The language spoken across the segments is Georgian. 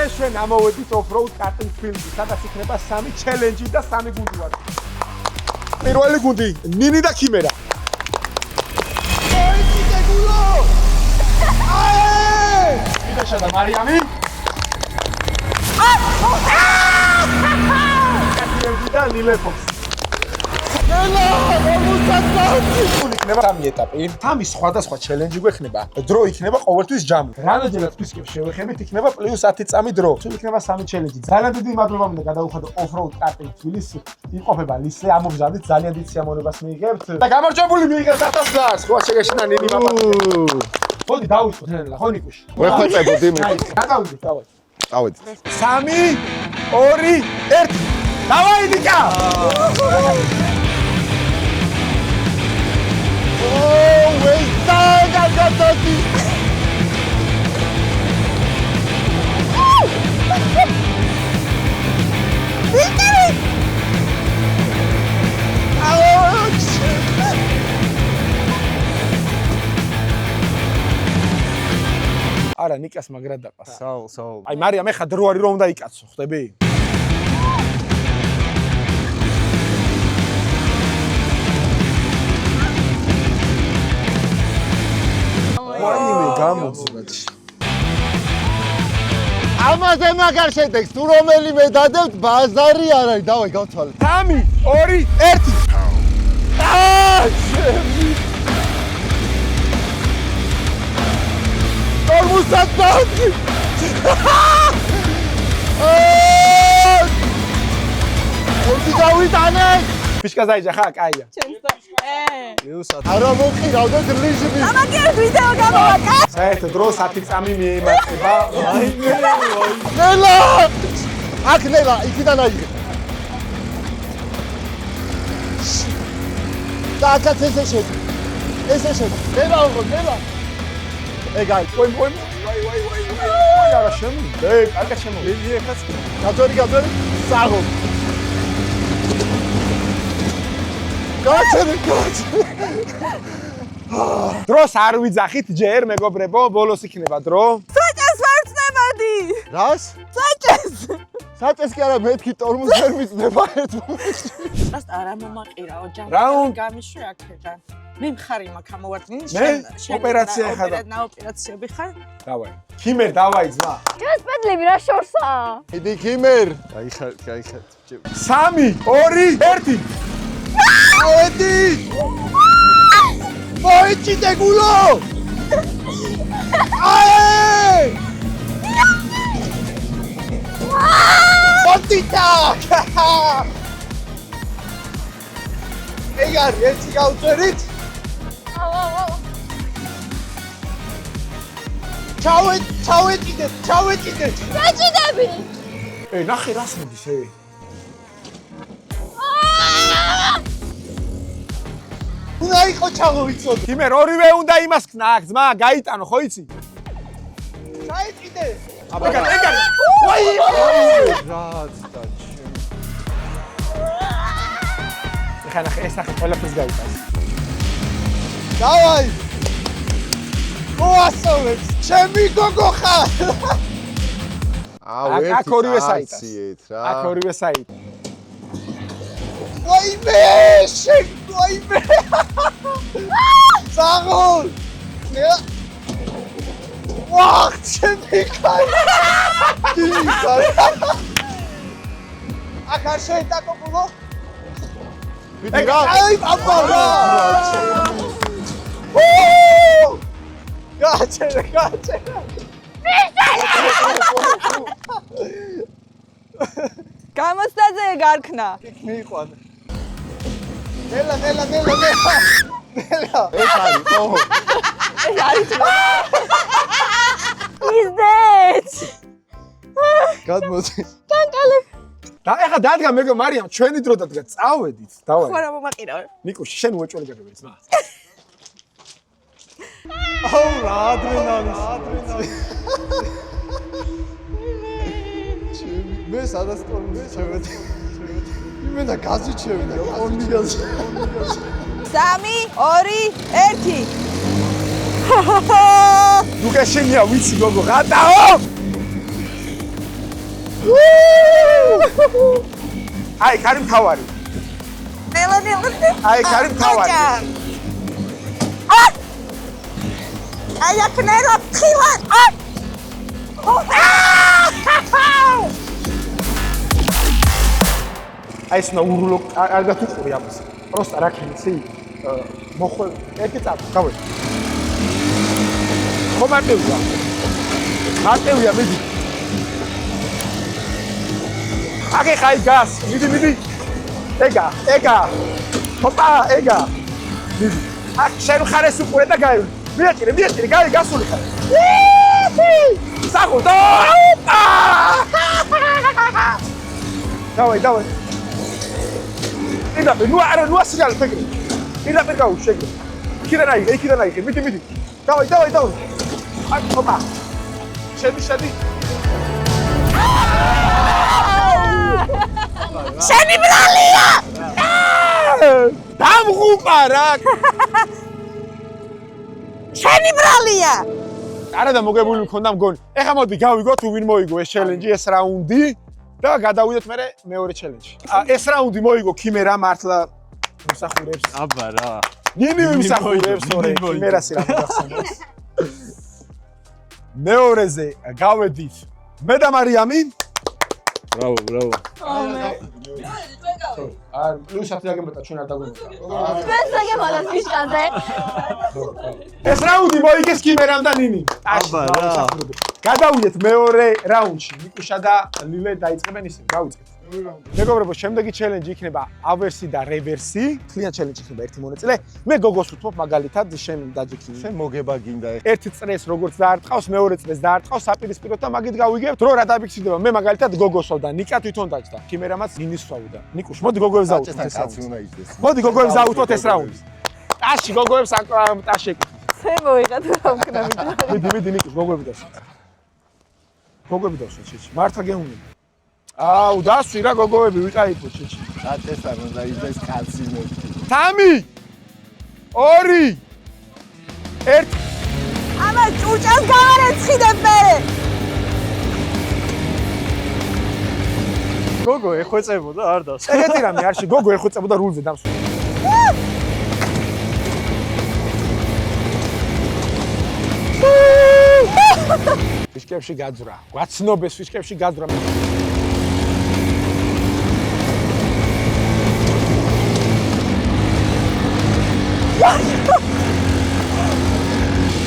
ეს ჩვენ ამოვედით off-road karting field-ში, სადაც იქნება 3 challenge და 3 გუნდი ვარ. პირველი გუნდი ნინი და ქიმერა. მიშა და მარიამი. და ნილეფოს. იქნება 3 ეტაპი. თამის სხვადასხვა ჩელენჯი გვექნება. დრო იქნება ყოველთვის ჯამი. რანაჯერაც ფისკებს შევეხებით, იქნება +10 წამი დრო. თუ იქნება 3 ჩელენჯი. ძალიან დიდი მადლობა მინდა გადავუხადო off-road karting field-ის. იმყოფება ლისე, ამოგზავნით, ძალიან დიდ სიამოვნებას მიიღებთ. და გამარჯვებული მიიღეთ 1000 ლარს. ხო შეგეშინა ნინი მამაკაცი. ხოდი დავიწყოთ ნელა, ხო ნიკუში. ვეხვეწებოდი მე. გადავიდეთ, დავაი. დავედი. 3 2 1 დავაი ნიკა. Wait, არა ნიკას მაგრად დაყას. საულ. აი მარიამ ეხა დრო არის რომ უნდა იკაცო, ხტები? ვაიმე გამოძნათ. ამაზე მაგარ შედეგს თუ რომელიმე დადებთ ბაზარი არ არის. დავაი გავთვალეთ. 3 2 1 Tormusataki! Oti გავიტანეთ! ფიშკა დაიჯა ხა, კაია. არა მოყირავდეთ ლიზბი. ამაგერ ვიდეო გამოვაკა. საერთოდ დრო 10 წამი მიემართება. ნელა! აქ ნელა, იქიდან აიღე. და აქაც ესე შედი. ესე შედი. ნელა უღო, ნელა. ეგაი, ვაი არა შემო. კარგად შემო. ეხაც. გაძორი. საღო. გაჩერე. დროს არ ვიძახით ჯერ, მეგობრებო, ბოლოს იქნება დრო. საჭეს ვარწნებოდი. რას? საჭეს. საჭეს კი არა, მეთქი ტორმუს ვერ მიწდება ერთ მომენტში. რას არა მომაყირაო ჯამი. რაუნდ. გამიშვი აქედან. მე მხარი მაქვს ამოვარდნი. მე ოპერაცია ხარ. ოპერაციები ხარ? დავაი. ქიმერ დავაი ძმა. ჯერ პედლები რა შორსაა? იდი ქიმერ. გაიხარეთ. 3 2 1 ავედი! მოიჭი დეგულო! აი! პოტიტა! ეგარ ერთი გავწერით. ჩავეჭიდეთ. საჭიდები. ნახე რას მოდის ე? უნდა იყო ჩავიცოდე. ქიმერ ორივე უნდა იმას ქნა აქ ძმა, გაიტანო, ხო იცი? ჩაეჭიდე. ეგარ. ვაი! რაც და ჩემ. ხანახ ეს ახლა ყველაფერს გაიტანე. დავაი! მოასწავლებს, ჩემი გოგო ხარ! აქ ორივე საიტად. აქ ორივე საიტად. ვაიმე! ვაიმე! საღოლ! ვახ, ჩემი ხარ! აქ არ შეიტაკობულო? აი, აბარა! გაჩერე! გამოცდაზე გარქნა. მიიყვანა. ნელა. ეს არის, ხო. ეს არის. იზდეთ. გადმოდი. კანკალე. და ეხა დადგა მეგო მარიამ, ჩვენი დრო დადგა, წავედით. დავაი. ხო რა მომაყირავე. ნიკუში, შენ უეჭველი გაგებია ძმა. აუ, რა ადრენალის. მე სადაც ტორმი შევედი. იმენა გაზიჩევი და ორნიგაზე. 3 2 1 ნუკა შენია ვიცი გოგო, გადაო! აი, კარი მთავარი. აი, კარი მთავარი. აი, აქნერა ფხილად. აი, ეს ნაურულო კარგად უყური ამას. პროსტა რა ქენცი? მოხვალ ერთი წამი, გავედი. ხო მარტივია. მარტივია, მიდი. აგე ხაი გას, მიდი. ეგა. ჰოპა, ეგა. მიდი. აქ შენ ხარეს უყურე და გაი. მიაჭირე, გაი გასული ხარ. სახო და დავაი. ნუ ასიგალ ფეგრი. პირდაპირ გაუშვი ეგრე. იქიდან აიღე, მიდი. დავაი. აი, ჰოპა. შედი. შენი ბრალია! დამღუპა რა! შენი ბრალია! არა და მოგებული მქონდა მგონი. ეხლა მოდი გავიგოთ თუ ვინ მოიგო ეს ჩელენჯი, ეს რაუნდი და გადავიდეთ მე მეორე ჩელენჯში. ეს რაუნდი მოიგო ქიმერა მართლა მსახურებს. აბა რა. ნინი მსახურებს ორე ქიმერას რა გახსენებს. მეორეზე გავედით მე და მარიამი. ბრავო. არ პლუსად დაგემეტა ჩვენ არ დაგვემეტა. მე საგემოდა ფიშკაზე. ეს რაუნდი მოიგეს ქიმერამ და ნინი. აბა რა. გადავიდეთ მეორე რაუნდში. ნიკუშა და ლილე დაიწყებენ ისე. გავიწყეთ. მეგობრებო, შემდეგი ჩელენჯი იქნება ავერსი და რევერსი. თლიან ჩელენჯი იქნება ერთი მონაწილე. მე გოგოს ვუთმობ მაგალითად, შენ დაჯექი. შენ მოგება გინდა. ერთ წრეს როგორც დაარტყავს, მეორე წრეს დაარტყავს საპირისპიროდ და მაგით გავიგებ. დრო რა დაფიქსირდება? მე მაგალითად გოგოსავ და ნიკა თვითონ დაჭდა. ქიმერამაც ნინისვავ და ნიკუშ, მოდი გოგოებს დავუთმოთ ეს რაუნდი. მოდი გოგოებს დავუთმოთ ეს რაუნდი. ტაში გოგოებს ტაში ეკითხეთ. მე მოიღეთ რა ვქნები. მიდი ნიკუშ, გოგოები დავსვით. შეჩი. მართლა გეუნები. აუ, დასვი რა გოგოები, ვიყაიფო შეჩი. ატესტარ უნდა იდეს კაცინო. 3 2 1 ამა ჭუჭას გავარეცხიდებ მე. გოგო ეხვეწებოდა არ დავს. ეგეთი რამე არში გოგო ეხვეწებოდა რულზე დამსვი. ფიშკებში გაძვრა. გვაცნობეს ფიშკებში გაძვრა.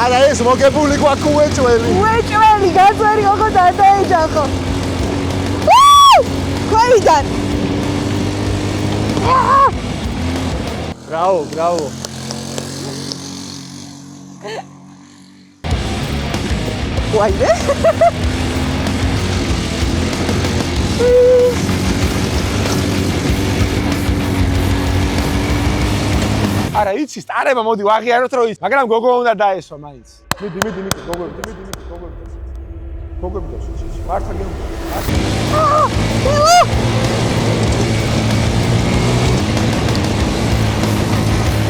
არა ეს მოგებული გვაქვს უეჭველი. უეჭველი გაძვერი ოღო დაეჯახო. ქვეიდან. ბრავო. ვაიმე. არა იცის, ტარება მოდი ვაღიაროთ რომ ის, მაგრამ გოგო უნდა დაესვა მაინც. მიდი ნიკო, გოგოები. გოგოები დასვით. მართლა გეუბნები.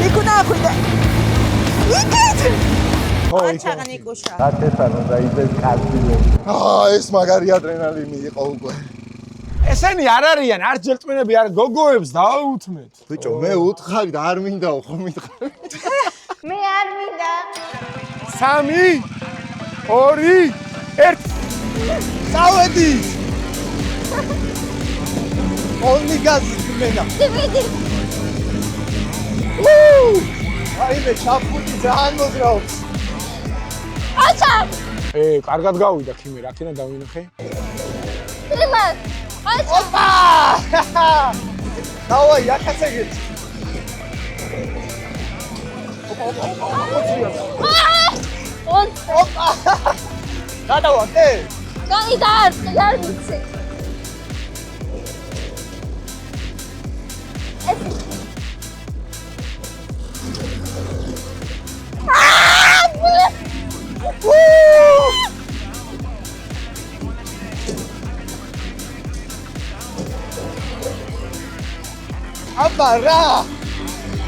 იქუნა ხვიდე. იქით. აჩაღა ნიკუშა. ატესტარ უნდა იდეს კაცინო. ეს მაგარი ადრენალინი იყო უკვე. ესენი არ არიან, არ ჯელტმენები არ გოგოებს დავუთმეთ. ბიჭო, მე უთხარი და არ მინდაო, ხო მითხარი? მე არ მინდა. 3 2 1 წავედი. ონლი გაზი მენა. დიმიტრი. აი მე ჩაფუთი ძალიან მოგრავს. აჩა. კარგად გავიდა ქიმერა, აქედან დავინახე. იმან. აჩა. ოპა! დავაი, ახაცეგეთ. ოპა! გადავაკე. გაიდარ, არ ვიცი. აბა რა!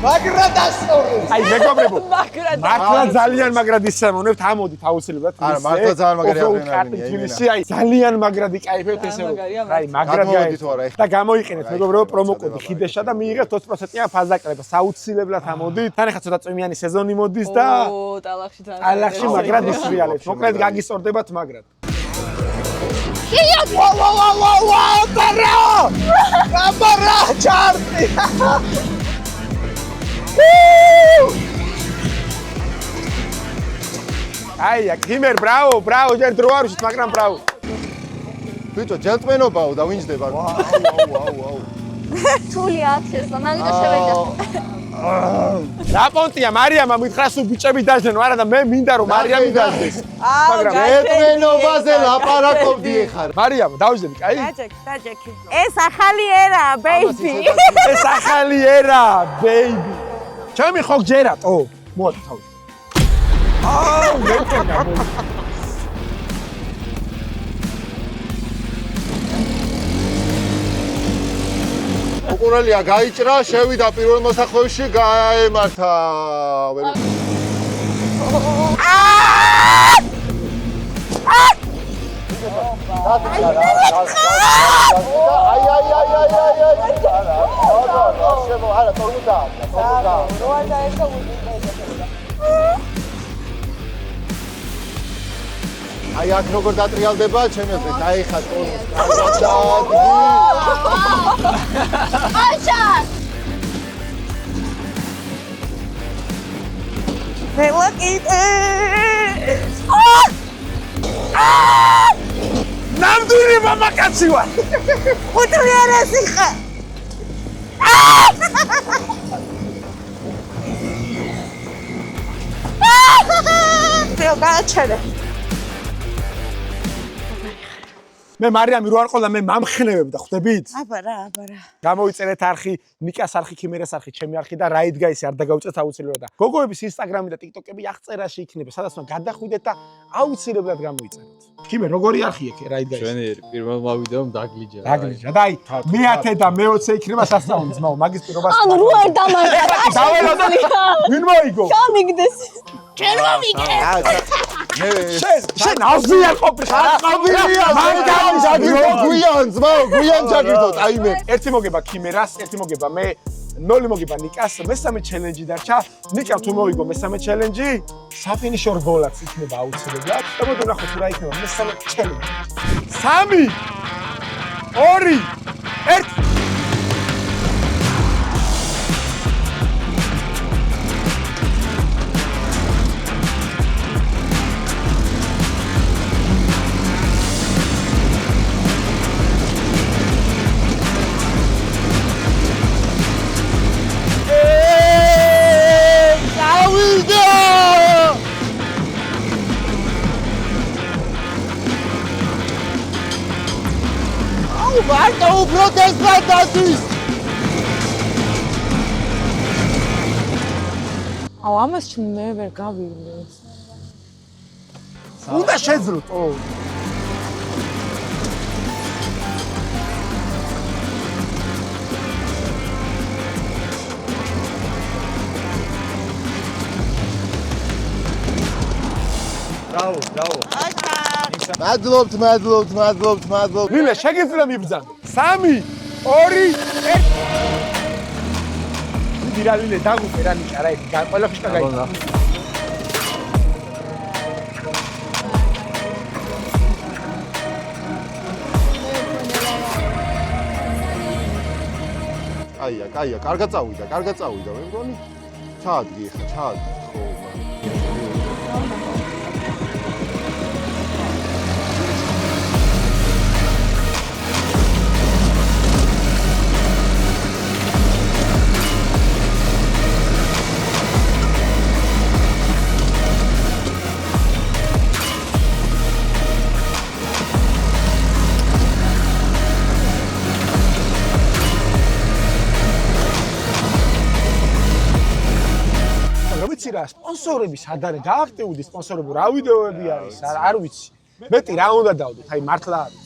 მაგრა დასწორდეს. აი მეგობრებო, მაგრა მართლა ძალიან მაგრად ისამონებთ, ამოდით აუცილებლად. არა, მართლა ძალიან მაგრად აბრენებია. თბილისში აი ძალიან მაგრად იკაიფებთ ესე. აი მაგრად გადმოვიდით ვარა ეხლა. და გამოიყენეთ მეგობრებო პრომოკოდი ხიდეშა და მიიღეთ 20%-იან ფასდაკლებას. აუცილებლად ამოდით. თან ახლა ცოტა წვიმიანი სეზონი მოდის და ო, ტალახში თან. ალახში მაგრად ისრიალეთ. მოკლედ გაგისწორდებათ მაგრად. კამარა ჩარტი. აი, კიმერ, ბრავო, ბრავო, ჯერ დრო არ უშით, მაგრამ ბრავო. ბიჭო, ჯენტლმენობაო და ვინჯდება. ვაუ. თული აქვს და მაგდა შევეჯა. რა პონტია, მარიამა მითხრა სულ ბიჭები დაждენ, არა და მე მინდა რომ მარიამი დაждდეს. მაგრამ ჯენტლმენობაზე ლაპარაკობდი ეხლა. მარიამა, დავждები, კაი? დაჯექი. ეს ახალი ერა, ბეიბი. ეს ახალი ერა, ბეიბი. ჩემი ხო გჯერატო? მოდი თავი. აუ, მეკენა. უკურელია გაიჭრა, შევიდა პირველ მოსახვევში, გაემართა. აი აქ როგორ დატრიალდება ჩემი დღე, დაიხა ტონს. აჩარ! ნამდვილი მამაკაცი ვარ. უტრიერესი ხა. გააჩერე. მე მარიამი რო არ ყოლა მე მამხნევებდა, ხვდებით? აბარა. გამოვიწერეთ არხი, ნიკას არხი, ქიმერას არხი, ჩემი არხი და რაით გაისი არ დაგავწეთ აუცილებლად. გოგოების ინსტაგრამი და ტიკტოკები აღწერაში იქნება, სადაც უნდა გადახვიდეთ და აუცილებლად გამოიწერეთ. ქიმერ, როგორი არხი იქ რაით გაისი? ჩვენი პირველმა ვიდეომ დაგლიჯა. დაგლიჯა და აი მე-10 და მე-20 იქნება სასწაული ძმაო, მაგის პირობას. ანუ რო არ დამართა. დაველოდა. ვინ მოიგო? გამიგდეს. ჩვენ მომიგე. შენ ავზიან ყოფილი. აბილია, მანგანი ჯაგირდო გვიან, ძმაო, გვიან ჯაგირდო, ტაიმე. ერთი მოგება ქიმერას, ერთი მოგება მე, 0 მოგება ნიკას, მესამე ჩელენჯი დარჩა. ნიკამ თუ მოიგო მესამე ჩელენჯი, საფინიშო რგოლაც იქნება აუცილებლად. და მოდი ვნახოთ რა იქნება მესამე ჩელენჯი. 3 2 1 მარტო უფრო დესპრატადის. აუ ამას ჩვენ მე ვერ გავიგე. უნდა შეძლოთ. ბრავო. მადლობთ. ვიმე შეგიძლია მიბრძანო. 3 2 1 ვირალილე დაგუპე რა ნიჭა რა იგი ყველა ხიშკა გაიგო. აია, კარგად წავიდა, მე მგონი. ჩაადგი ხო. რა სპონსორები სად არის? გააქტიურდი სპონსორები, რა ვიდეოები არის? არ ვიცი. მეტი რა უნდა დავდოთ? აი მართლა არ ვიცი.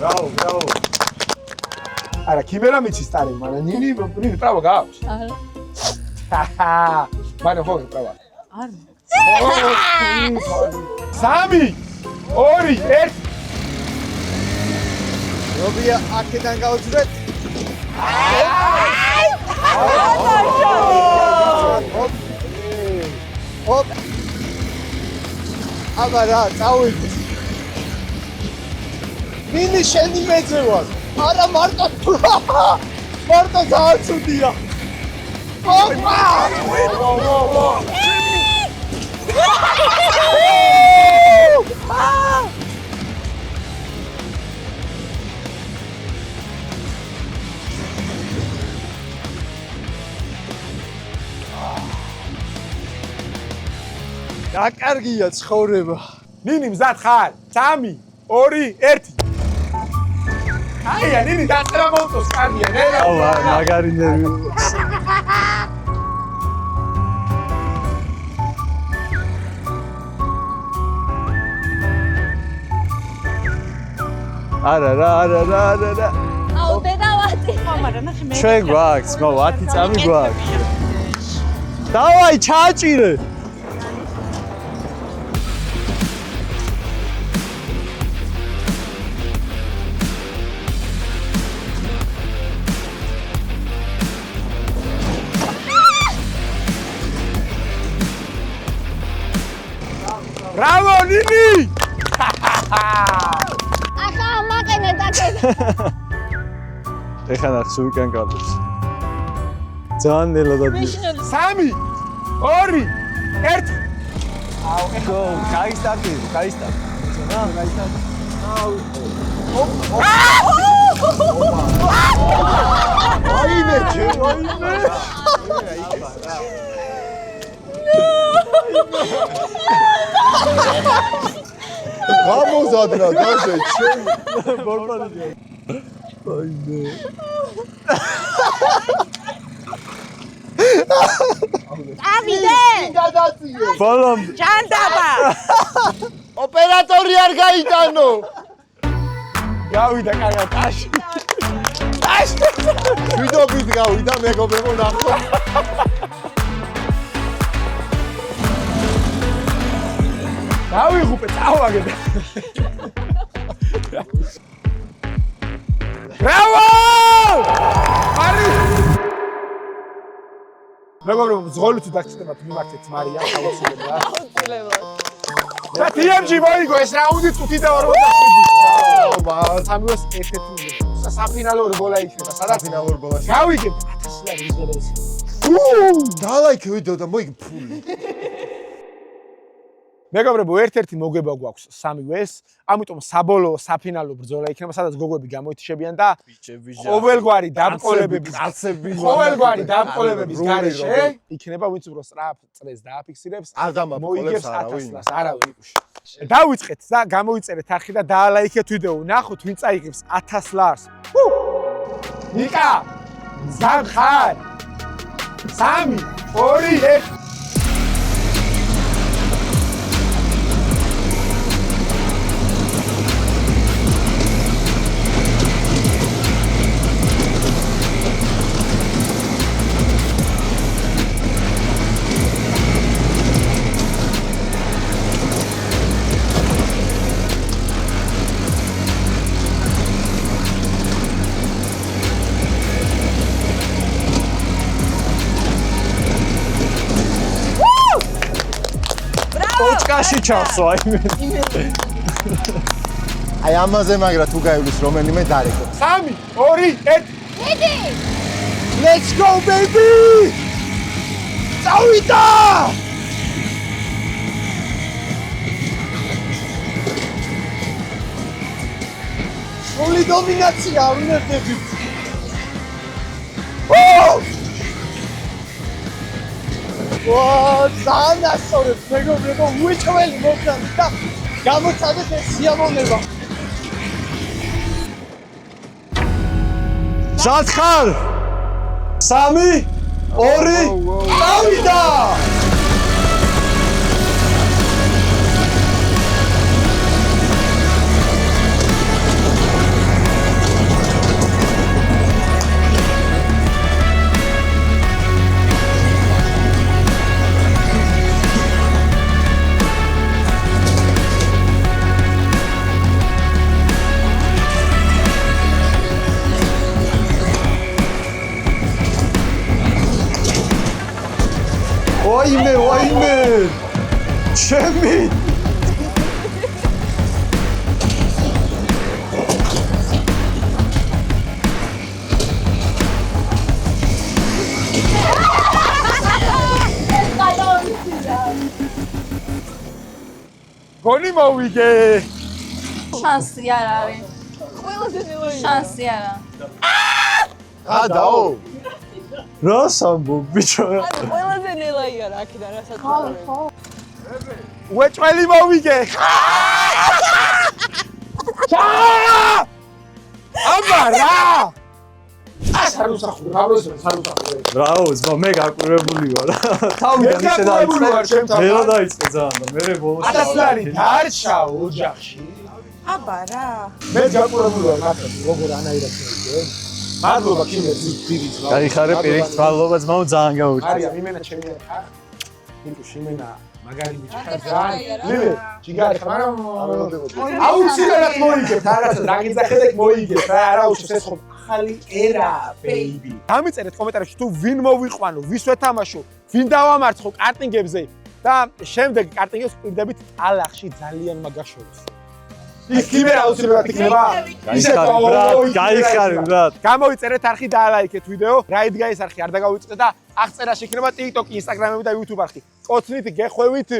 Bravo. არა, ქიმერა მიცის ტარი, მაგრამ ნინი პრავა გაქვს. არა. მაგრამ ხო პრავა. არ. 3 2 1 რობია აქედან გავუძვრეთ. Hop. აბა რა, წავიდე. მინი შენი მეძე ვარ. არა მარტო ძალიან ცუდია. ოპა! დაკარგია ცხოვრება. ნინი მზად ხარ? 3 2 1 აია ნინი დაწერა მომწოს კარგია ნელა. ავა, მაგარი ნერვი. არა. აუ დედავატი. მაგრამ ნახე მე. ჩვენ გვაქვს, ხო, 10 წამი გვაქვს. დავაი, ჩააჭირე. ბრავო ნინი! ახლა მაყენე დაკეთე. ეხლა ნახე უკან გავდებს. ძალიან ნელა დადი. 3 2 1 გო, კაი სტარტი. აიმე, გამოზადრა დაშე, ჩემ ბორბალია. აიმე. ავიდე. გადაწიე. ბოლომ ჯანდაბა. ოპერატორი არ გაიტანო. გავიდა კარგად ტაში. ვიდობით გავიდა მეგობრებო ნახო. დავიღუპე, წავაგე. ბრავო! არი! მეგობრებო, ზღოლი თუ დაგჭირდებათ მიმართეთ მარია, აუცილებლად. და TMG მოიგო ეს რაუნდი წუთი და 47. სამივეს ერთ-ერთი მინუტა. საფინალო რბოლა იქნება. სადაც ფინალურ რბოლაში. გავიგებ 1000 ლარი მისდევს. დალაიქე ვიდეო და მოიგე ფული. მეგობრებო, ერთ-ერთი მოგება გვაქვს სამივეს, ამიტომ საბოლოო საფინალო ბრძოლა იქნება, სადაც გოგოები გამოითიშებიან და ყოველგვარი დამყოლებების გარეშე იქნება ვინც უფრო სწრაფ წრეს დააფიქსირებს, მოიგებს 1000 ლარს, არავინ. დავიწყეთ და გამოიწერეთ არხი და დაალაიქეთ ვიდეო, ნახოთ ვინ წაიღებს 1000 ლარს. ნიკა, მზად ხარ? 3 2 1 ოჭკაში ჩავსო აიმე. აი ამაზე მაგრა თუ გაივლის რომელიმე დარეკო. 3 2 1 მიდი. Let's go baby! წავიდა! სრული დომინაცია უნერდებით. ძალიან ასწორებს მეგობრებო, უიჩველი მოგდან და გამოცადეთ ეს სიამოვნება. სად ხარ? 3 2 წავიდა! ვაიმე. ჩემი. გონი მოვიგე. შანსი არ არის. ყველაზე ნელოია. შანსი არა. გადაო. რას ამბობ ბიჭო? ყველაზე ნელაია რა აქედან რასაც უეჭველი მოვიგე. აბა რა! სარუსახურ, სარუსახურ. ბრავო, ზმა მე გაკვირვებული ვარ. თავიდან ისე გაკვირვებული ვარ დაიწყე. ჩემთან. მე რა დაიწყე ძალიან და მე ბოლოს. ათასლარი დარჩა ოჯახში. აბა რა მე გაკვირვებული ვარ მართლა, როგორ ანაირად მოვიგე. მადლობა კიდევ პირით. გაიხარე პირით, მადლობა ძმაო ძალიან გაუჩნდა. არია იმენა ჩემი ხა. იმის იმენა მაგარი ბიჭი ხარ ძალიან. ლილე, ჯიგარი ხარ, მაგრამ აუცილებლად მოიგებ, რაღაცა დაგიძახეთ მოიგებ რა, არა უშავს ეს ხო ახალი ერა, ბეიბი. დამიწერეთ კომენტარებში თუ ვინ მოვიყვანო, ვის ვეთამაშო, ვინ დავამარცხო კარტინგებზე და შემდეგ კარტინგებს პირდებით ტალახში ძალიან მაგაშორს. ის კიბერ აუცილებლად იქნება. გაიხარე ბრატ. გამოიწერეთ არხი და ლაიქეთ ვიდეო. რაით გაისარხი არ დაგავიწყდეთ და აღწერაში იქნება TikTok, Instagram და YouTube არხი. კოცნით გეხვევით.